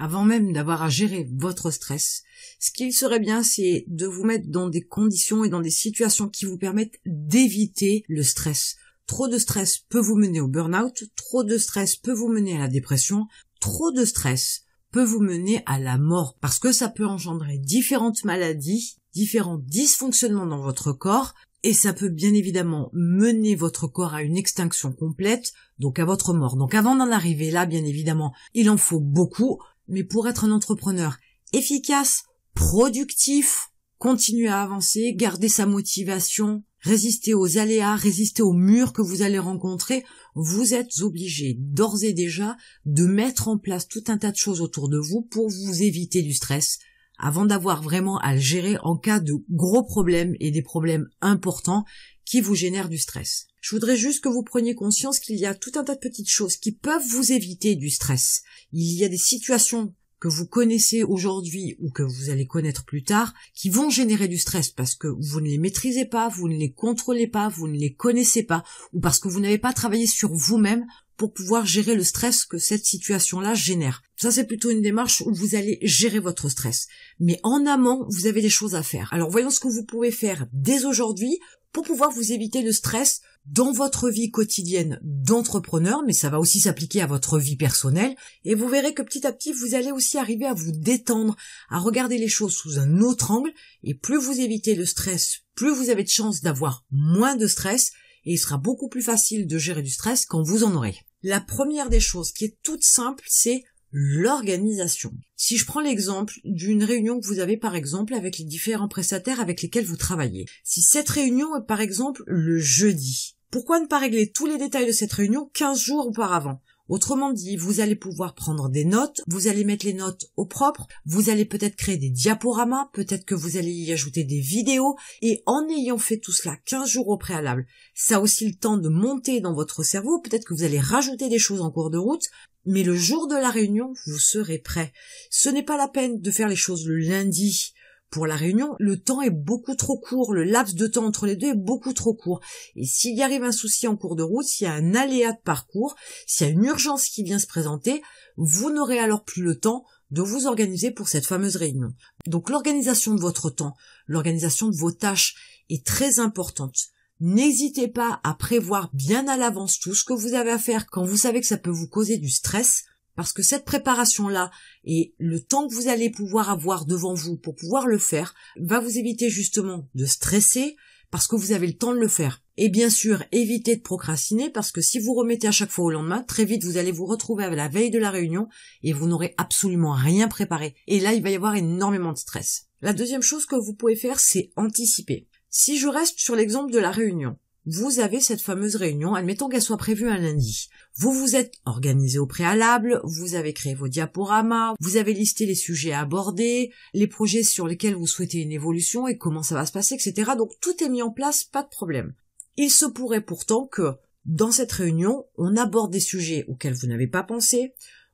avant même d'avoir à gérer votre stress, ce qu'il serait bien, c'est de vous mettre dans des conditions et dans des situations qui vous permettent d'éviter le stress. Trop de stress peut vous mener au burn-out, trop de stress peut vous mener à la dépression, trop de stress peut vous mener à la mort, parce que ça peut engendrer différentes maladies, différents dysfonctionnements dans votre corps, et ça peut bien évidemment mener votre corps à une extinction complète, donc à votre mort. Donc avant d'en arriver là, bien évidemment, il en faut beaucoup, mais pour être un entrepreneur efficace, productif, continuer à avancer, garder sa motivation, résister aux aléas, résister aux murs que vous allez rencontrer, vous êtes obligé d'ores et déjà de mettre en place tout un tas de choses autour de vous pour vous éviter du stress, avant d'avoir vraiment à le gérer en cas de gros problèmes et des problèmes importants qui vous génèrent du stress. Je voudrais juste que vous preniez conscience qu'il y a tout un tas de petites choses qui peuvent vous éviter du stress. Il y a des situations que vous connaissez aujourd'hui ou que vous allez connaître plus tard, qui vont générer du stress parce que vous ne les maîtrisez pas, vous ne les contrôlez pas, vous ne les connaissez pas, ou parce que vous n'avez pas travaillé sur vous-même pour pouvoir gérer le stress que cette situation-là génère. Ça, c'est plutôt une démarche où vous allez gérer votre stress. Mais en amont, vous avez des choses à faire. Alors, voyons ce que vous pouvez faire dès aujourd'hui pour pouvoir vous éviter le stress dans votre vie quotidienne d'entrepreneur, mais ça va aussi s'appliquer à votre vie personnelle, et vous verrez que petit à petit, vous allez aussi arriver à vous détendre, à regarder les choses sous un autre angle, et plus vous évitez le stress, plus vous avez de chances d'avoir moins de stress, et il sera beaucoup plus facile de gérer du stress quand vous en aurez. La première des choses qui est toute simple, c'est l'organisation. Si je prends l'exemple d'une réunion que vous avez par exemple avec les différents prestataires avec lesquels vous travaillez. Si cette réunion est par exemple le jeudi, pourquoi ne pas régler tous les détails de cette réunion 15 jours auparavant ? Autrement dit, vous allez pouvoir prendre des notes, vous allez mettre les notes au propre, vous allez peut-être créer des diaporamas, peut-être que vous allez y ajouter des vidéos, et en ayant fait tout cela 15 jours au préalable, ça a aussi le temps de monter dans votre cerveau, peut-être que vous allez rajouter des choses en cours de route, mais le jour de la réunion, vous serez prêt. Ce n'est pas la peine de faire les choses le lundi. Pour la réunion, le temps est beaucoup trop court, le laps de temps entre les deux est beaucoup trop court. Et s'il y arrive un souci en cours de route, s'il y a un aléa de parcours, s'il y a une urgence qui vient se présenter, vous n'aurez alors plus le temps de vous organiser pour cette fameuse réunion. Donc l'organisation de votre temps, l'organisation de vos tâches est très importante. N'hésitez pas à prévoir bien à l'avance tout ce que vous avez à faire quand vous savez que ça peut vous causer du stress, parce que cette préparation-là et le temps que vous allez pouvoir avoir devant vous pour pouvoir le faire va vous éviter justement de stresser parce que vous avez le temps de le faire. Et bien sûr, évitez de procrastiner parce que si vous remettez à chaque fois au lendemain, très vite vous allez vous retrouver à la veille de la réunion et vous n'aurez absolument rien préparé. Et là, il va y avoir énormément de stress. La deuxième chose que vous pouvez faire, c'est anticiper. Si je reste sur l'exemple de la réunion, vous avez cette fameuse réunion, admettons qu'elle soit prévue un lundi. Vous vous êtes organisé au préalable, vous avez créé vos diaporamas, vous avez listé les sujets à aborder, les projets sur lesquels vous souhaitez une évolution et comment ça va se passer, etc. Donc tout est mis en place, pas de problème. Il se pourrait pourtant que dans cette réunion, on aborde des sujets auxquels vous n'avez pas pensé,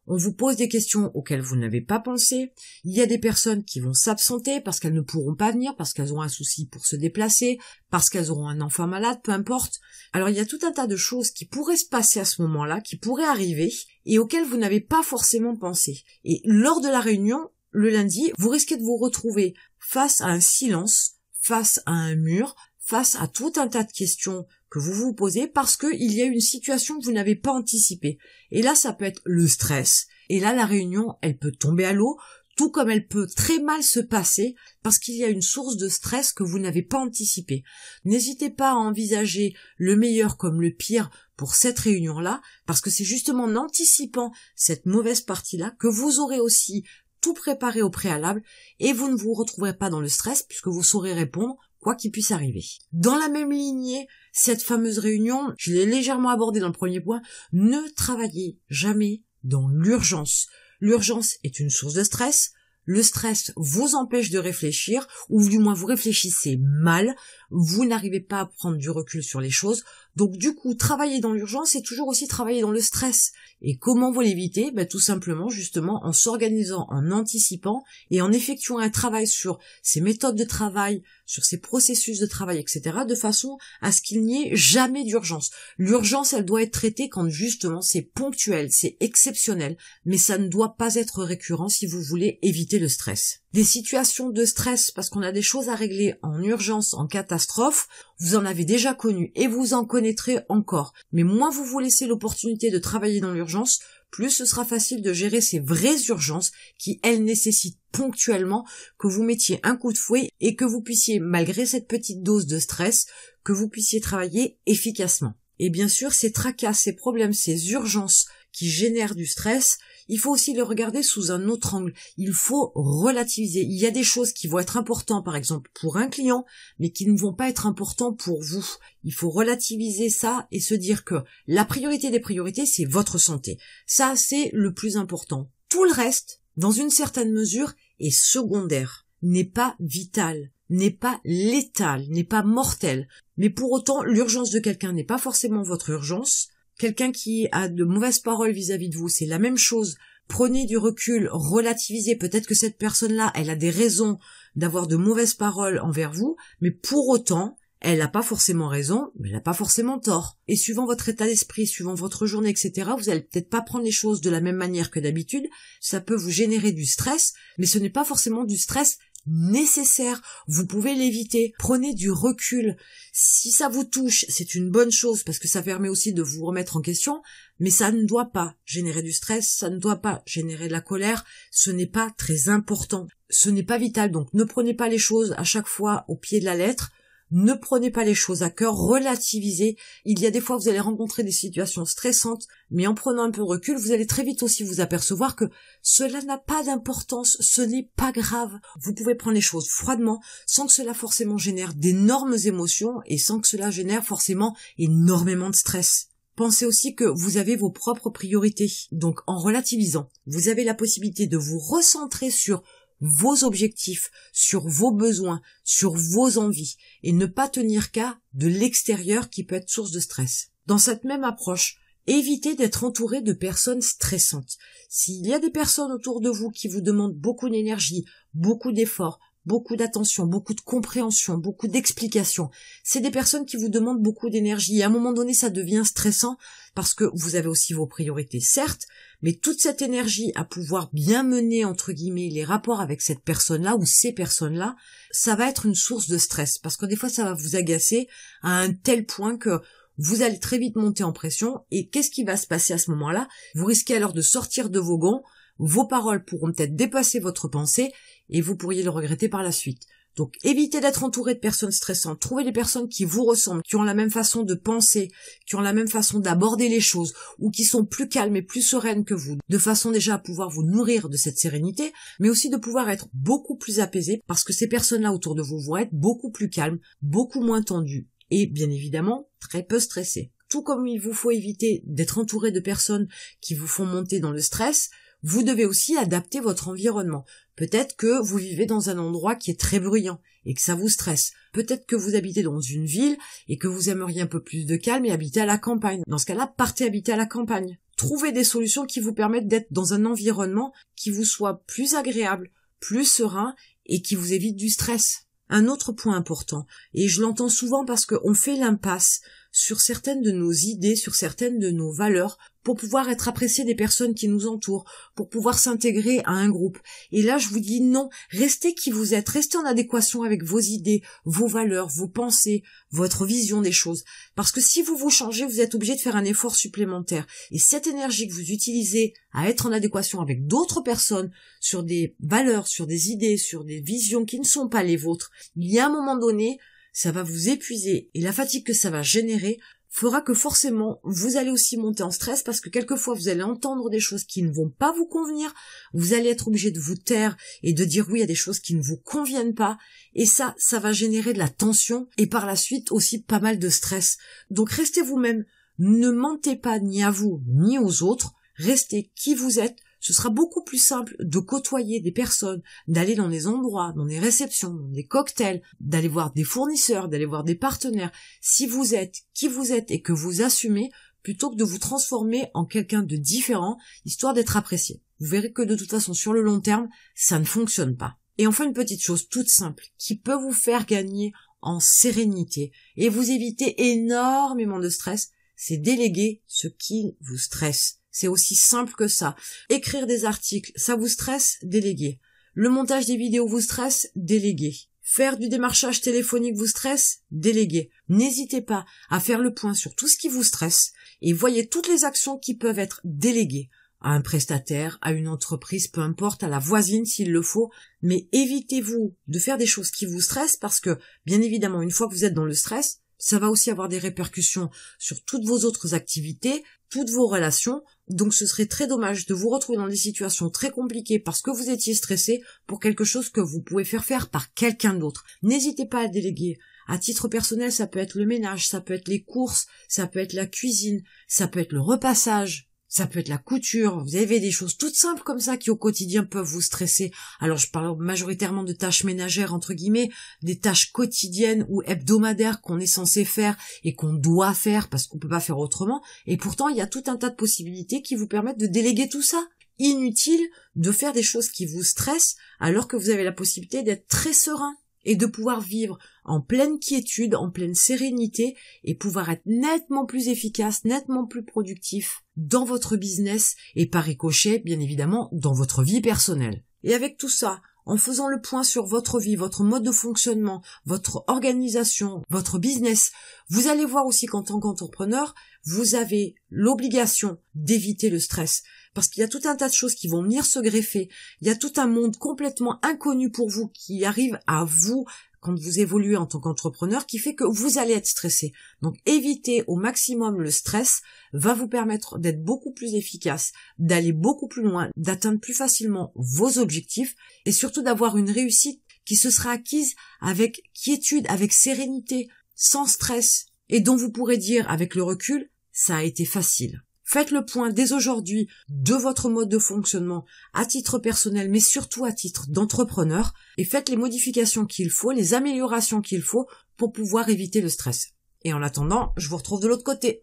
on vous pose des questions auxquelles vous n'avez pas pensé. Il y a des personnes qui vont s'absenter parce qu'elles ne pourront pas venir, parce qu'elles ont un souci pour se déplacer, parce qu'elles auront un enfant malade, peu importe. Alors il y a tout un tas de choses qui pourraient se passer à ce moment-là, qui pourraient arriver et auxquelles vous n'avez pas forcément pensé. Et lors de la réunion, le lundi, vous risquez de vous retrouver face à un silence, face à un mur, face à tout un tas de questions que vous vous posez parce qu'il y a une situation que vous n'avez pas anticipée. Et là, ça peut être le stress. Et là, la réunion, elle peut tomber à l'eau, tout comme elle peut très mal se passer parce qu'il y a une source de stress que vous n'avez pas anticipée. N'hésitez pas à envisager le meilleur comme le pire pour cette réunion-là, parce que c'est justement en anticipant cette mauvaise partie-là que vous aurez aussi tout préparé au préalable et vous ne vous retrouverez pas dans le stress puisque vous saurez répondre quoi qu'il puisse arriver. Dans la même lignée, cette fameuse réunion, je l'ai légèrement abordée dans le premier point, ne travaillez jamais dans l'urgence. L'urgence est une source de stress. Le stress vous empêche de réfléchir, ou du moins vous réfléchissez mal, vous n'arrivez pas à prendre du recul sur les choses, Donc du coup, travailler dans l'urgence, c'est toujours aussi travailler dans le stress. Et comment vous l'éviter? Tout simplement, justement, en s'organisant, en anticipant et en effectuant un travail sur ses méthodes de travail, sur ses processus de travail, etc., de façon à ce qu'il n'y ait jamais d'urgence. L'urgence, elle doit être traitée quand justement c'est ponctuel, c'est exceptionnel, mais ça ne doit pas être récurrent si vous voulez éviter le stress. Des situations de stress, parce qu'on a des choses à régler en urgence, en catastrophe, vous en avez déjà connu et vous en connaîtrez encore. Mais moins vous vous laissez l'opportunité de travailler dans l'urgence, plus ce sera facile de gérer ces vraies urgences qui, elles, nécessitent ponctuellement que vous mettiez un coup de fouet et que vous puissiez, malgré cette petite dose de stress, que vous puissiez travailler efficacement. Et bien sûr, ces tracas, ces problèmes, ces urgences qui génèrent du stress, il faut aussi le regarder sous un autre angle. Il faut relativiser. Il y a des choses qui vont être importantes, par exemple, pour un client, mais qui ne vont pas être importantes pour vous. Il faut relativiser ça et se dire que la priorité des priorités, c'est votre santé. Ça, c'est le plus important. Tout le reste, dans une certaine mesure, est secondaire, n'est pas vital, n'est pas létal, n'est pas mortel. Mais pour autant, l'urgence de quelqu'un n'est pas forcément votre urgence. Quelqu'un qui a de mauvaises paroles vis-à-vis de vous, c'est la même chose. Prenez du recul, relativisez. Peut-être que cette personne-là, elle a des raisons d'avoir de mauvaises paroles envers vous, mais pour autant, elle n'a pas forcément raison, mais elle n'a pas forcément tort. Et suivant votre état d'esprit, suivant votre journée, etc., vous allez peut-être pas prendre les choses de la même manière que d'habitude. Ça peut vous générer du stress, mais ce n'est pas forcément du stress nécessaire. Vous pouvez l'éviter. Prenez du recul. Si ça vous touche, c'est une bonne chose parce que ça permet aussi de vous remettre en question, mais ça ne doit pas générer du stress, ça ne doit pas générer de la colère. Ce n'est pas très important. Ce n'est pas vital. Donc ne prenez pas les choses à chaque fois au pied de la lettre. Ne prenez pas les choses à cœur, relativisez. Il y a des fois vous allez rencontrer des situations stressantes, mais en prenant un peu de recul, vous allez très vite aussi vous apercevoir que cela n'a pas d'importance, ce n'est pas grave. Vous pouvez prendre les choses froidement, sans que cela forcément génère d'énormes émotions et sans que cela génère forcément énormément de stress. Pensez aussi que vous avez vos propres priorités. Donc en relativisant, vous avez la possibilité de vous recentrer sur vos objectifs, sur vos besoins, sur vos envies, et ne pas tenir qu'à de l'extérieur qui peut être source de stress. Dans cette même approche, évitez d'être entouré de personnes stressantes. S'il y a des personnes autour de vous qui vous demandent beaucoup d'énergie, beaucoup d'efforts, beaucoup d'attention, beaucoup de compréhension, beaucoup d'explications. C'est des personnes qui vous demandent beaucoup d'énergie et à un moment donné ça devient stressant parce que vous avez aussi vos priorités certes, mais toute cette énergie à pouvoir bien mener entre guillemets les rapports avec cette personne-là ou ces personnes-là, ça va être une source de stress parce que des fois ça va vous agacer à un tel point que vous allez très vite monter en pression et qu'est-ce qui va se passer à ce moment-là? Vous risquez alors de sortir de vos gonds. Vos paroles pourront peut-être dépasser votre pensée et vous pourriez le regretter par la suite. Donc évitez d'être entouré de personnes stressantes. Trouvez des personnes qui vous ressemblent, qui ont la même façon de penser, qui ont la même façon d'aborder les choses ou qui sont plus calmes et plus sereines que vous, de façon déjà à pouvoir vous nourrir de cette sérénité, mais aussi de pouvoir être beaucoup plus apaisé parce que ces personnes-là autour de vous vont être beaucoup plus calmes, beaucoup moins tendues et bien évidemment très peu stressées. Tout comme il vous faut éviter d'être entouré de personnes qui vous font monter dans le stress, vous devez aussi adapter votre environnement. Peut-être que vous vivez dans un endroit qui est très bruyant et que ça vous stresse. Peut-être que vous habitez dans une ville et que vous aimeriez un peu plus de calme et habiter à la campagne. Dans ce cas-là, partez habiter à la campagne. Trouvez des solutions qui vous permettent d'être dans un environnement qui vous soit plus agréable, plus serein et qui vous évite du stress. Un autre point important, et je l'entends souvent parce qu'on fait l'impasse sur certaines de nos idées, sur certaines de nos valeurs, pour pouvoir être apprécié des personnes qui nous entourent, pour pouvoir s'intégrer à un groupe. Et là, je vous dis non, restez qui vous êtes, restez en adéquation avec vos idées, vos valeurs, vos pensées, votre vision des choses. Parce que si vous vous changez, vous êtes obligé de faire un effort supplémentaire. Et cette énergie que vous utilisez à être en adéquation avec d'autres personnes, sur des valeurs, sur des idées, sur des visions qui ne sont pas les vôtres, il y a un moment donné, ça va vous épuiser et la fatigue que ça va générer fera que forcément vous allez aussi monter en stress parce que quelquefois vous allez entendre des choses qui ne vont pas vous convenir, vous allez être obligé de vous taire et de dire oui à des choses qui ne vous conviennent pas et ça va générer de la tension et par la suite aussi pas mal de stress. Donc restez vous-même, ne mentez pas ni à vous ni aux autres, restez qui vous êtes, ce sera beaucoup plus simple de côtoyer des personnes, d'aller dans des endroits, dans des réceptions, dans des cocktails, d'aller voir des fournisseurs, d'aller voir des partenaires, si vous êtes qui vous êtes et que vous assumez, plutôt que de vous transformer en quelqu'un de différent, histoire d'être apprécié. Vous verrez que de toute façon, sur le long terme, ça ne fonctionne pas. Et enfin, une petite chose toute simple, qui peut vous faire gagner en sérénité et vous éviter énormément de stress, c'est déléguer ce qui vous stresse. C'est aussi simple que ça. Écrire des articles, ça vous stresse, déléguer. Le montage des vidéos vous stresse, déléguer. Faire du démarchage téléphonique vous stresse, déléguer. N'hésitez pas à faire le point sur tout ce qui vous stresse et voyez toutes les actions qui peuvent être déléguées à un prestataire, à une entreprise, peu importe, à la voisine s'il le faut, mais évitez-vous de faire des choses qui vous stressent parce que, bien évidemment, une fois que vous êtes dans le stress, ça va aussi avoir des répercussions sur toutes vos autres activités, toutes vos relations, donc ce serait très dommage de vous retrouver dans des situations très compliquées parce que vous étiez stressé pour quelque chose que vous pouvez faire par quelqu'un d'autre. N'hésitez pas à déléguer. À titre personnel, ça peut être le ménage, ça peut être les courses, ça peut être la cuisine, ça peut être le repassage. Ça peut être la couture, vous avez des choses toutes simples comme ça qui au quotidien peuvent vous stresser. Alors je parle majoritairement de tâches ménagères entre guillemets, des tâches quotidiennes ou hebdomadaires qu'on est censé faire et qu'on doit faire parce qu'on peut pas faire autrement. Et pourtant il y a tout un tas de possibilités qui vous permettent de déléguer tout ça. Inutile de faire des choses qui vous stressent alors que vous avez la possibilité d'être très serein et de pouvoir vivre en pleine quiétude, en pleine sérénité et pouvoir être nettement plus efficace, nettement plus productif dans votre business et par ricochet, bien évidemment, dans votre vie personnelle. Et avec tout ça, en faisant le point sur votre vie, votre mode de fonctionnement, votre organisation, votre business, vous allez voir aussi qu'en tant qu'entrepreneur, vous avez l'obligation d'éviter le stress. Parce qu'il y a tout un tas de choses qui vont venir se greffer. Il y a tout un monde complètement inconnu pour vous qui arrive à vous quand vous évoluez en tant qu'entrepreneur qui fait que vous allez être stressé. Donc éviter au maximum le stress va vous permettre d'être beaucoup plus efficace, d'aller beaucoup plus loin, d'atteindre plus facilement vos objectifs et surtout d'avoir une réussite qui se sera acquise avec quiétude, avec sérénité, sans stress et dont vous pourrez dire avec le recul, ça a été facile. Faites le point dès aujourd'hui de votre mode de fonctionnement à titre personnel, mais surtout à titre d'entrepreneur, et faites les modifications qu'il faut, les améliorations qu'il faut pour pouvoir éviter le stress. Et en attendant, je vous retrouve de l'autre côté.